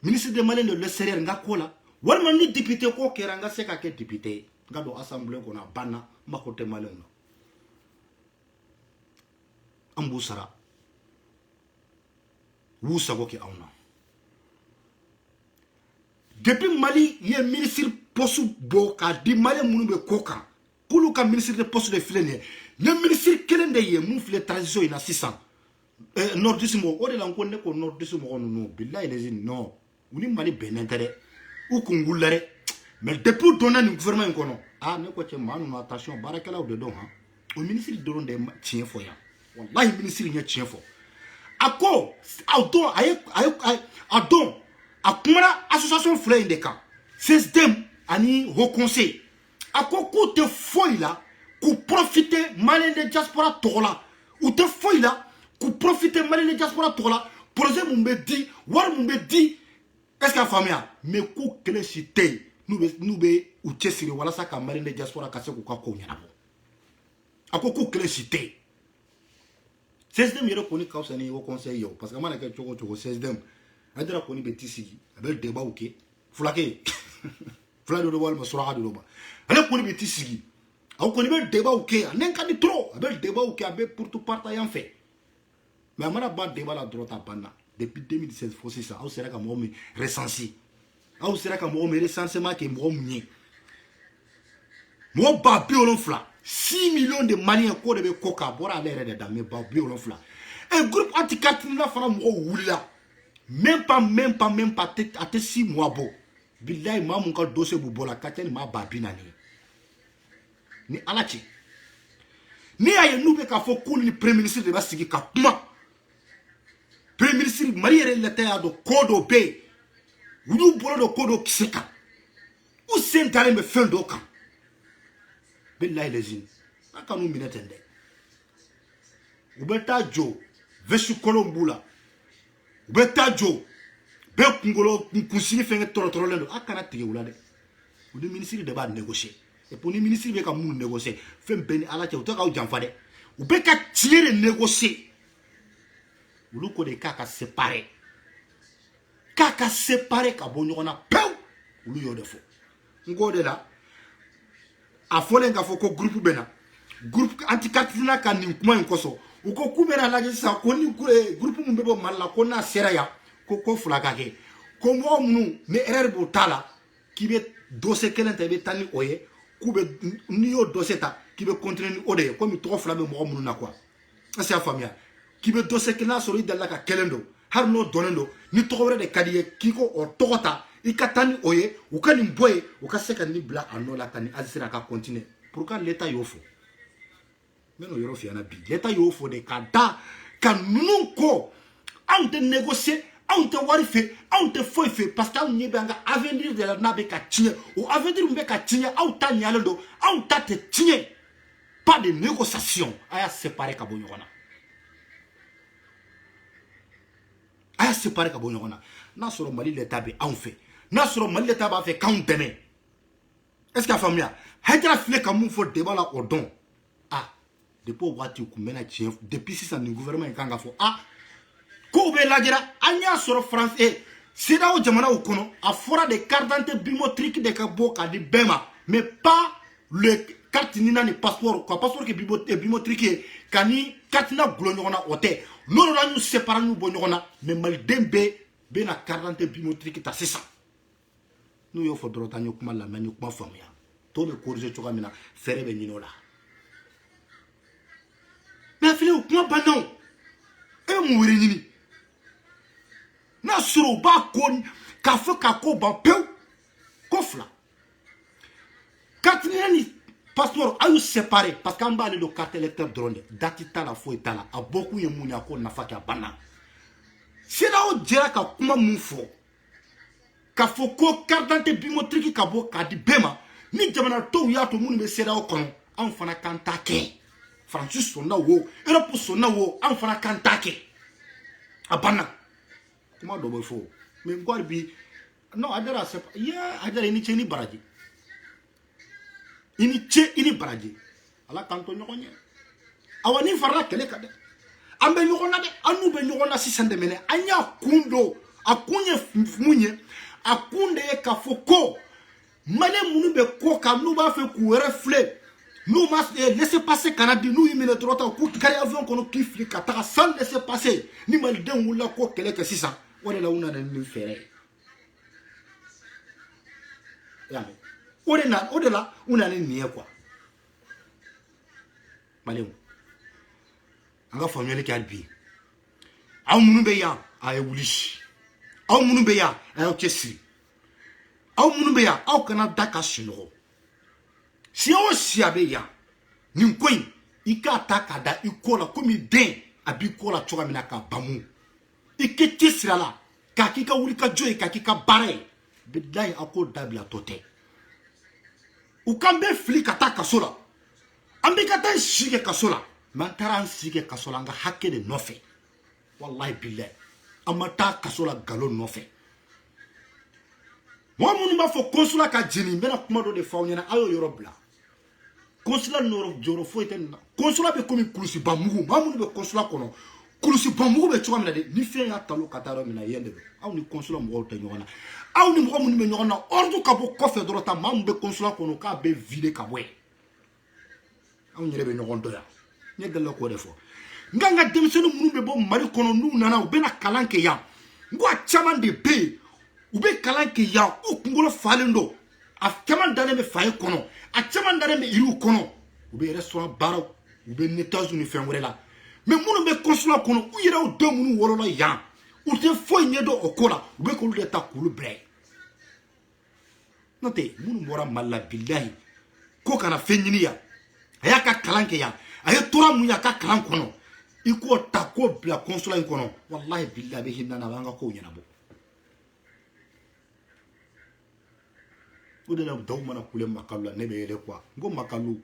ministre des Maliens de l'extérieur n ka ko la walima ni député ko kɛra n ka se ka kɛ député ye n ka don assemblée kɔnɔ a banna n mako tɛ Maliens na an b'u sara u b'u sago kɛ anw na depuis Mali il y a ministre poste bo ka di Mali munu be koka kulu ka ministre de poste de filene le ministre kelen de ye mun file transition ina 600 nordismo o de la nkonne ko nordismo no billahi les non uni Mali benentere ou kungulare mais depuis donner le gouvernement kono ah ne ko che manu attention barakala de don ha o ministre de don de tien fo ya wallahi ministre nya tien fo ako adon adon akumara association fleur de camp système ani haut conseil ako ko te foi là ku profiter malin de diaspora tola ou te foi là ku profiter malin de diaspora tola projet mumbe di war mumbe di est-ce que la famille mais ku kele cité nous be ou tchesiri wala sa ka malin de diaspora ka se ku ka ko nyabo ako ku kele cité système yero koni ka usani haut conseil yo parce que mana ka chogo système adra koni betisigi abel débat ok fulake fulade do wal masura do ba ale koni betisigi au koni be débat ok anen ka di trop abel débat ok abe pour tout partager en fait mais amana ba débat la droite à banna depuis 2016 faut ça au sera ka mo mi recensé au sera ka mo mi recensement ke mo munye mo ba bi olon fla 6 millions de Maliens ko de be koka bora l'air de dame ba bi olon fla un groupe anti-catinina fana mo wulila même pas à te 6 mois beau billahi ma mon ka dossier bu bola katen ma babina ni alachi ni aye nube ka fo kul ni premier ministre de basigi ka kuma premier ministre mariere leta do kodo be wudu bolo do kodo kiseka ou sentale me fin do kan billahi lezin aka nu minetende ubeta jo vesu kolombula ubeta jo be kungolo kunsini fenge toro lendo akana tege wulade udi ministre de ba négocier et pour ni ministre be ka mu négocier fem beni ala che to ka janfade ube ka tirer négocier ulu ko de kaka séparer ka bo nyona pew ulu yo defo ngode la a folen ka fo ko groupe bena groupe anti-catina kan ni kuma nkoso uko kumera la gisa ko ni groupe mu bebo malla ko na seraya ko fulaka ke ko mo munu ne erreur bo tala kibe dossier kelen tabe tani oye kube ni yo dossier ta kibe continuer ode ko mi to fula be mo munu na quoi c'est la famille kibe dossier kelen so ri dalla ka kelendo har no donendo ni to wore de kadiye kiko o togota ikatani oye ukani mboye ukaseka ni bla anola tani azira ka continuer pourquoi l'état yofo meno yoro fiana bi l'état yofo de kada kan nunko on te négocier on te warife on te foi fait parce que on y banga avenir de la nabe ka tigne ou avenir mbe ka tigne on ta nyalendo on ta te tigne pas de négociation aya séparer ka bonyona aya séparer ka bonyona na soro mali l'état be on fait na soro mali l'état ba fait quand demain est-ce que la famille hajra fle ka mun fo débat la odon ah depuis wati ku mena tien depuis 6 ni gouvernement kanga fo ah ko be lagira anya soro France et c'est là au jamana au kono a fora de carte d'identité biométrique de kabo ka di bema mais pas le carte nina ni passeport quoi passeport que biométrique kani carte na glonyona ote non la ñu séparer ñu bonyona mais mal dembe be na carte d'identité biométrique ta c'est ça nous yo fo drota ñu kuma la menu kuma famia to be corriger to kamina fere be nyino la mais file kuma banon e mu wiri nyini na suru ba kon ka fo ka ko ba pew ko fla katini passeport ayu séparé parce qu'en bas le carte électeur drone datita la fo itala a beaucoup ye munya ko na faka bana c'est là où dira ka kuma mu fo ka fo ko carte d'identité biométrique ka bo ka di bema ni jamana to ya to munu be c'est là au kon en fana kantake Francis sonna wo Europe sonna wo en fana kantake abana comment do fo mais ngor bi non adara c'est ya adara ni cheni baraji ini baraji ala kanto nyokonye awani farra kele kade ambe nyokona de anu be nyokona 600 mene anya kundo akunye munye akunde ka foko mane munu be ko ka nu ba fe ku reflet nous mas laisser passer Canada nous imene trota ku kare avion kono kifli kataka sans laisser passer ni mal den wula ko kele ke 600 wala la una na ni fere y'a mɛn o de la u nana ni nin ye quoi maliyɛnw an ka faamuyali kɛ hali bi aw minnu bɛ yan a ye wuli aw minnu bɛ yan a y'aw cɛsiri aw minnu bɛ yan aw kana da ka sunɔgɔ siya o siya bɛ yan nin ko in i k'a ta k'a da i ko la komi den a b'i ko la cogoya min na k'a bamu i kɛ cɛsiri a la k'a k'i ka wuli ka jɔ ye k'a k'i ka baara ye bilahi aw k'o dabila tɔ tɛ u k'an bɛ fili ka taa kaso la an bɛ ka taa si kɛ kaso la mɛ an taara an si kɛ kaso la an ka hakɛ de nɔfɛ wallahi bilahi an ma taa kaso la nkalon nɔfɛ mɔgɔ minnu b'a fɔ consulat ka jeni n bɛna kuma dɔ de fɔ aw ɲɛna aw y'o yɔrɔ bila consulat jɔyɔrɔ foyi tɛ nin na consulat bɛ komi kulusiba mugu maa minnu bɛ consulat kɔnɔ kulusiba mugu bɛ cogoya min na de ni fɛn y'a talo ka taa yɔrɔ min na yen de don aw ni consulat mɔgɔw tɛ ɲɔgɔn na aw ni mɔgɔ minnu bɛ ɲɔgɔn na ordre ka bɔ kɔfɛ dɔrɔn ta maa min bɛ consulat kɔnɔ k'a bɛ vider ka bɔ yen anw yɛrɛ bɛ ɲɔgɔn dɔn yan n ye dalila k'o de fɔ n ka n ka denmisɛnnin minnu bɛ bɔ mali kɔnɔ n'u nana u bɛna kalan kɛ yan n ko a caman de bɛ yen u bɛ kalan kɛ yan u kunkolo falen don a caman dalen bɛ faye kɔnɔ a caman dalen bɛ yiriw kɔnɔ u bɛ restaurant baaraw u bɛ nettoyage ni fɛn wɛrɛ la mais minnu bɛ consulat kɔnɔ u yɛrɛ u denw minnu wolola yan u tɛ foyi ɲɛdɔn o ko la u bɛ k'olu de ta k'olu bila yen n'o tɛ minnu bɔra mali la bilahi ko kana fɛn ɲini yan a y'a ka kalan kɛ yan a ye tora mun ye a ka kalan kɔnɔ i k'o ta k'o bila consulat in kɔnɔ wallahi bilahi a bɛ hinɛ na a b'an ka kow ɲɛnabɔ o de la daw mana kule makalu la ne bɛ yɛlɛ quoi n ko makalu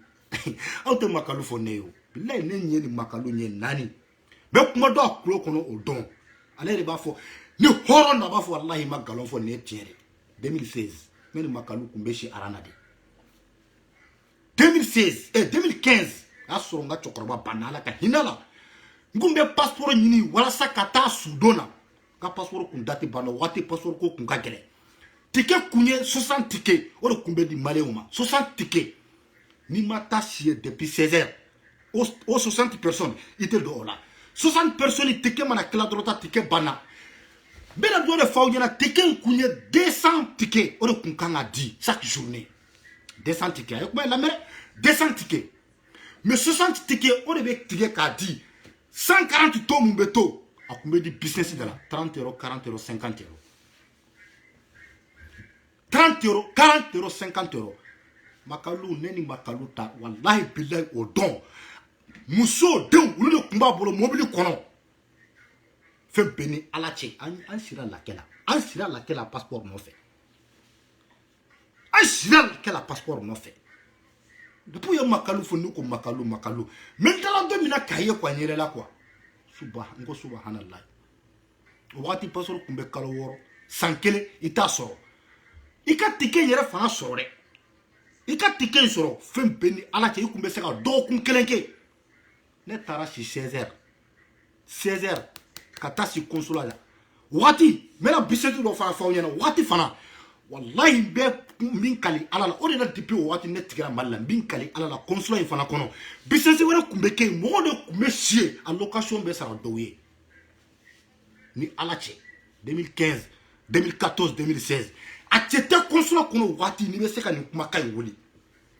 aw tɛ makalu fɔ ne ye o bilahi ne ɲɛ ni makalu ɲɛ naani bɛ kuma dɔ a kulo kɔnɔ o dɔn ale de b'a fɔ ni hɔrɔn na b'a fɔ wallahi ma nkalon fɔ nin ye tiɲɛ de 2016 ne ni makalu kun bɛ si arana de 2015 a y'a sɔrɔ n ka cɛkɔrɔba banna ala ka hinɛ la n kun bɛ passeport ɲini walasa ka taa sudon na n ka passeport kun date banna waati passeport ko kun ka gɛlɛn ticket kun ye 60 ticket o de kun bɛ di maliyɛnw ma 60 ticket n'i ma taa si ye depuis 16 heures o 60 personnes i tɛ don o la 60 personnes ticket mana tila dɔrɔn ta ticket banna n bɛna dɔ de fɔ aw ɲɛna ticket in kun ye 200 ticket o de kun kan ka di chaque journée 200 ticket a ye kuma ye lamɛn 200 ticket mais 60 ticket o de bɛ tigɛ k'a di 140 taux mun bɛ to a kun bɛ di business de la 30 euros 40 euros 50 euros 30 euros 40 euros 50 euros makalu ne ni makalu ta wallahi billahi o dɔn muso denw olu de kun b'a bolo mobili kɔnɔ fɛn bɛɛ ni ala cɛ an sira lakɛ la passeport nɔfɛ an sira lakɛ la passeport nɔfɛ depuis ye makalu fɔ ne ko makalu mais n taara don min na k'a ye quoi n yɛrɛ la quoi n ko subhanallah o waati passeport kun bɛ kalo 6 san 1 i t'a sɔrɔ i ka ticket yɛrɛ fana sɔrɔ dɛ i ka ticket in sɔrɔ fɛn bɛɛ ni ala cɛ i kun bɛ se ka dɔgɔkun 1 kɛ ne taara si 16 heures ka taa si consulat la waati n bɛna bisɛti dɔ fana fɔ aw ɲɛna waati fana wallahi n bɛ min kali ala la o de la depuis o waati ne tigɛra mali la n bin kali ala la consulat in fana kɔnɔ bisɛti wɛrɛ kun bɛ kɛ yen mɔgɔw de kun bɛ si yen a location bɛ sara dɔw ye ni ala cɛ 2015 2014 2016 a cɛ tɛ consulat kɔnɔ waati n'i bɛ se ka nin kumakan in wuli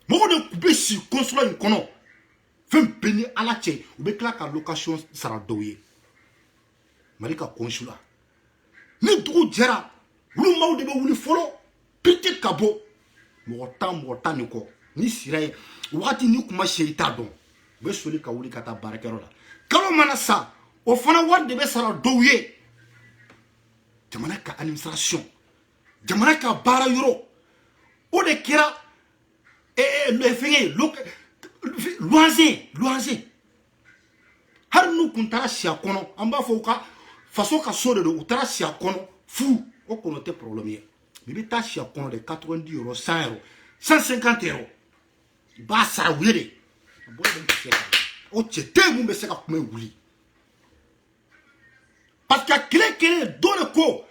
mɔgɔw de kun bɛ si consulat in kɔnɔ fɛn bɛɛ ni ala cɛ u bɛ tila ka location sara dɔw ye mali ka consulat ni dugu jɛra olu maaw de bɛ wuli fɔlɔ pite ka bɔ mɔgɔ tan ni kɔ ni sira ye waati ni kuma se i t'a dɔn u bɛ soli ka wuli ka taa baarakɛyɔrɔ la kalo mana sa o fana wari de bɛ sara dɔw ye jamana ka administration jamana ka baara yɔrɔ o de kɛra fɛngɛ loisir hali n'u kun taara siya kɔnɔ an b'a fɔ u ka faso ka so de don u taara siya kɔnɔ fu o kɔnɔ tɛ problème ye mais i bɛ taa siya kɔnɔ de 90 euros 100 euros 150 euros i b'a sara u ye de o cɛ tɛ mun bɛ se ka kuma wuli parce que tile kelen dɔ de ko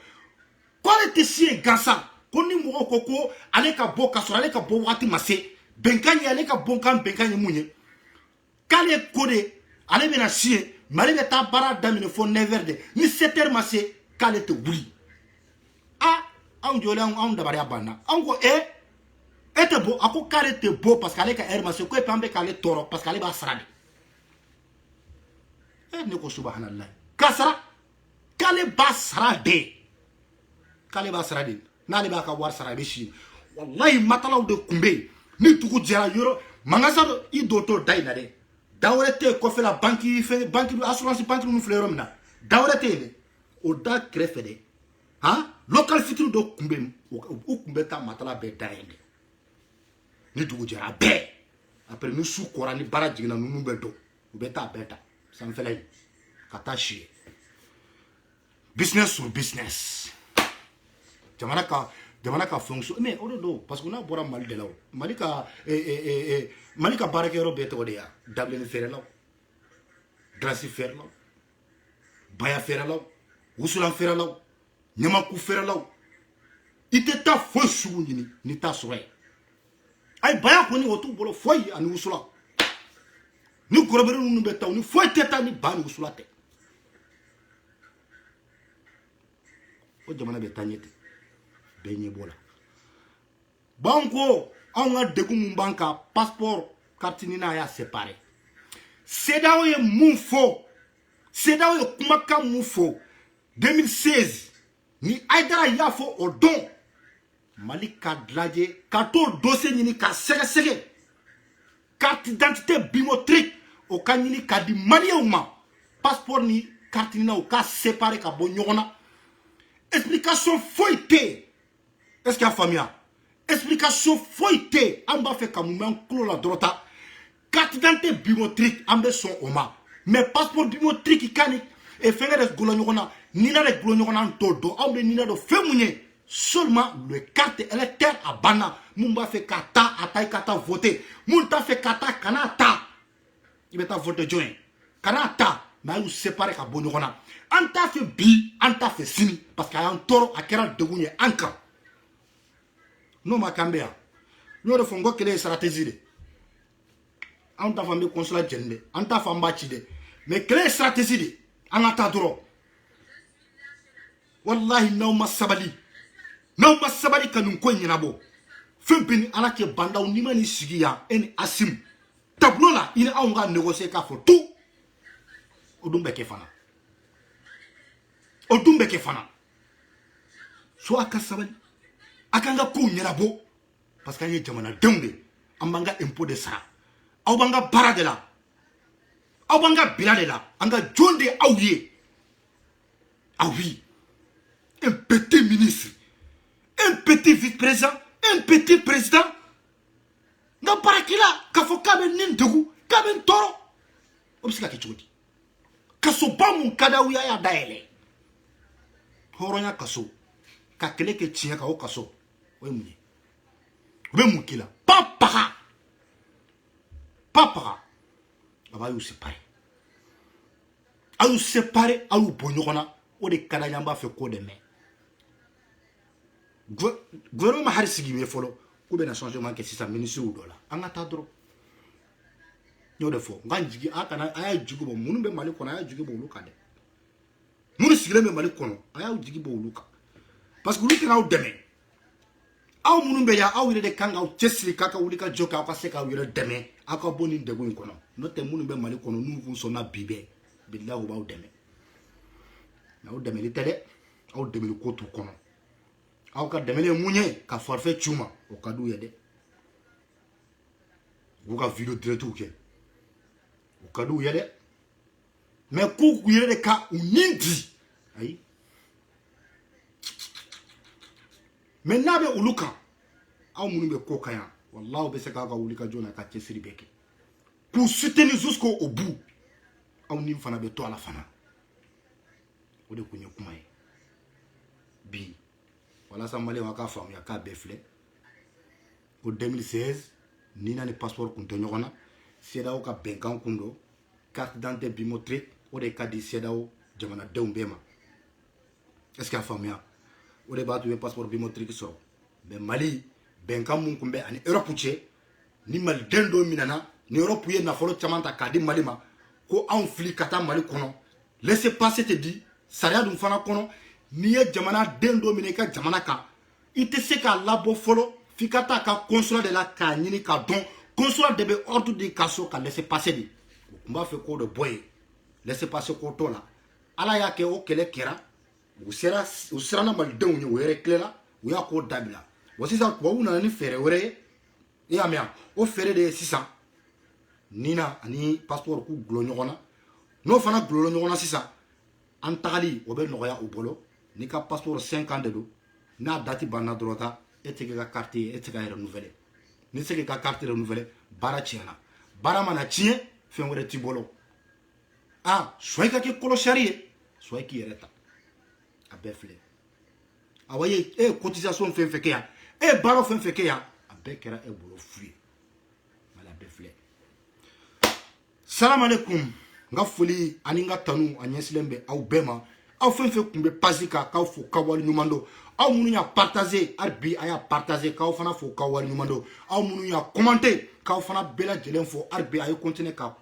k'ale tɛ si yen gansan ko ni mɔgɔw ko ko ale ka bɔ ka sɔrɔ ale ka bɔ waati ma se bɛnkan ye ale ka bɔnkan bɛnkan ye mun ye k'ale ko de ale bɛna si yen mais ale bɛ taa baara daminɛ fɔ 9 heures de ni 7 heures ma se k'ale tɛ wuli anw jɔlen anw dabaliya banna anw ko était beau, à quoi qu'elle était beau parce qu'elle est qu'elle m'a secoué, puis qu'elle est toro parce qu'elle est basrade. Eh, ne ko subhanallah. Kasra, qu'elle est basrade. Qu'elle est basrade. N'allez pas qu'à voir sarabishi. Wallahi, matalaw de kumbe. Ni tuku djera yoro. Mangasado, i doto daina de. Dawrete ko fait la banque, banque assurance banque nous fleurom na. Dawrete de. O da krefe de. Hein? Local fitu do kumbe. O kumbe ta matala be dainde. Ni tuku djera be. Après nous sous korani bara jigna nous bedo. Beta beta. Ça me fait là. Katashi. Business sur business. Jamana ka fonction mais on do parce qu'on a bora mal de là. Malika Malika barakero beto de ya. Dublin faire là. Gracie faire là. Baya faire là. Usulan faire là. Nyamaku faire là. Ite ta fonction ni ta soirée. Ay baya ko ni otu bolo foyi ani usula. Ni gorobere nu beta ni foyi teta ni bani usula te. O jamana beta nyete. Benye bola. Banko, on a degu mbanka passeport kartinina ya séparé. Sedao ye moufo. Sedao ye kumaka moufo. 2016 ni aidara yafo o don. Malika dladje kato dossier ni ka sege. Carte d'identité biométrique o kanini ka di malieuma. Passeport ni kartinina o ka séparé ka bonyona. Explication foite. Est-ce qu'il y a famille? Explication foite. On va faire comme un clou la droite. Carte d'identité biométrique, on va son oma. Mais passeport biométrique qui canne et faire des goulons, nina des goulons en todo, on va nina de féminin. Seulement le carte électeur à Bana. Mumba fait kata, ataï kata voter. Munta fait kata, kanata. Il va voter joint. Kanata, mais il sépare ka bonyorona. Anta fait bi, anta fait sini. Parce qu'il y a un taureau à qui a de gougné encore. Non, ma cambia. Nous devons faire une stratégie. On t'a fait un consulat gêné. On t'a fait un bâtide. Mais quelle stratégie? On a t'adoré. Wallahi, non, ma sabali. Non, ma sabali, quand nous cognons la bo. Fembini, ala qui banda ou nimani sigia, en asim. Tableau là, il a un gars négocié qu'à faire tout. Odumbe kefana. Odumbe kefana. Soit à sabali. Akanga ko nyarabo parce que y jamana dembe ambanga impôt de ça awbanga bara de la awbanga bila de la anga jonde awye ah oui un petit ministre un petit vice-président un petit président nga barakila kafo kabe nindegu kabe toro obsika kichudi kaso bamu kadawiya ya daele horonya kaso ka kele ke tinya ka o kaso oui, oui. Oui, Moukila. Papa. Aba you séparé. Ayu séparé, ayu bonyona. O de kadanyamba fait quoi de mai. Gouvernement harisigi me folo. Ou bien un changement que si ça ministre ou dollar. Angata dro. Yo de fo. Nganjigi akana aya jigo bo munu be mali kono aya jigo bo luka de. Munu sigile me mali kono aya jigo bo luka. Parce que lui te na o deme. Aw munun be ya aw yire de kanga aw chesli kaka wuli ka joka aw ka se ka yire deme aka boni dego in kono no te munun be mali kono nu vun sona bibe billahi ba aw deme na aw deme li tele aw deme li kotu kono aw ka deme le munye ka forfait chuma o ka du yede go ka video direct ou ke o ka du yede mais ku yire de ka unindi ayi maintenant be uluka aw munu be kokaya wallahi be se ka ulika jona ka tesiri beke pour soutenir jusqu'au bout aw nim fana be to ala fana o de kunye kuma ye bi wala samale waka fam ya ka be fle ko 2016 ni na ni passeport kun to nyogona seda o ka benkan kundo carte d'identité biométrique o de ka di seda o jamana deumbema est-ce que fam ya o de batu passeport biométrique so be Mali benkan mun kumbe ani Europe che ni Mali dendo minana ni Europe ye na folo chamanta ka di Mali ma ko an fli kata Mali kono laissez passer te di saria dum fana kono ni ye jamana dendo mineka jamana ka ite se ka labo folo fikata ka consulat de la ka ɲini ka dɔn consulat de bɛ ordre di ka so ka laisser passer de o tun b'a fɛ k'o de bɔ ye laisser passer ko t'o la ala y'a kɛ o kɛlɛ kɛra u siranna malidenw ye o yɛrɛ tilela u y'a k'o dabila wa sisan tubabuw nana ni fɛɛrɛ wɛrɛ ye i y'a mɛn wa o fɛɛrɛ de ye sisan nina ani passeport k'u gulon ɲɔgɔn na n'o fana gulonla ɲɔgɔn na sisan an tagali o bɛ nɔgɔya u bolo n'i ka passeport 5 ans de don n'a date banna dɔrɔn ta e tɛ k'i ka carte ye e tɛ se ka renouveler n'i tɛ se k'i ka carte renouveler baara tiɲɛna baara mana tiɲɛ fɛn wɛrɛ t'i bolo soit i ka kɛ kɔlɔsiyari ye soit i k'i yɛrɛ ta a bɛɛ filɛ awa e ye cotisation fɛn fɛn kɛ yan e ye baara fɛn fɛn kɛ yan a bɛɛ kɛra e bolo fu ye wala a bɛɛ filɛ salam alaikum n ka foli ani n ka tanu a ɲɛsilen bɛ aw bɛɛ ma aw fɛn fɛn tun bɛ pasi kan k'aw fo k'aw wale ɲuman don aw minnu y'a partager hali bi a y'a partager k'aw fana fo k'aw wale ɲuman don aw minnu y'a commenter k'aw fana bɛɛ lajɛlen fo hali bi a ye continuer ka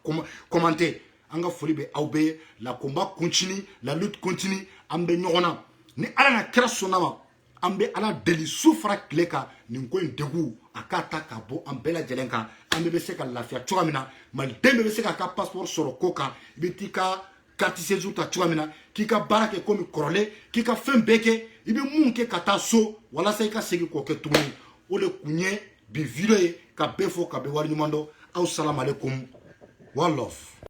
commenter an ka foli bɛ aw bɛɛ ye la combat continue la lutte continue an bɛ ɲɔgɔn na ni ala na kɛra sɔnna ma an bɛ ala deli su fara tile kan nin ko in degun a k'a ta ka bɔ an bɛɛ lajɛlen kan an bɛɛ bɛ se ka lafiya cogoya min na maliden bɛɛ bɛ se k'a ka passeport sɔrɔ ko kan i bɛ t'i ka carte séjour ta cogoya min na k'i ka baara kɛ komi kɔrɔlen k'i ka fɛn bɛɛ kɛ i bɛ mun kɛ ka taa so walasa i ka segin k'o kɛ tuguni o de kun ye bi video ye ka bɛɛ fo ka bɛɛ waleɲuman dɔn aw salam alaikum one love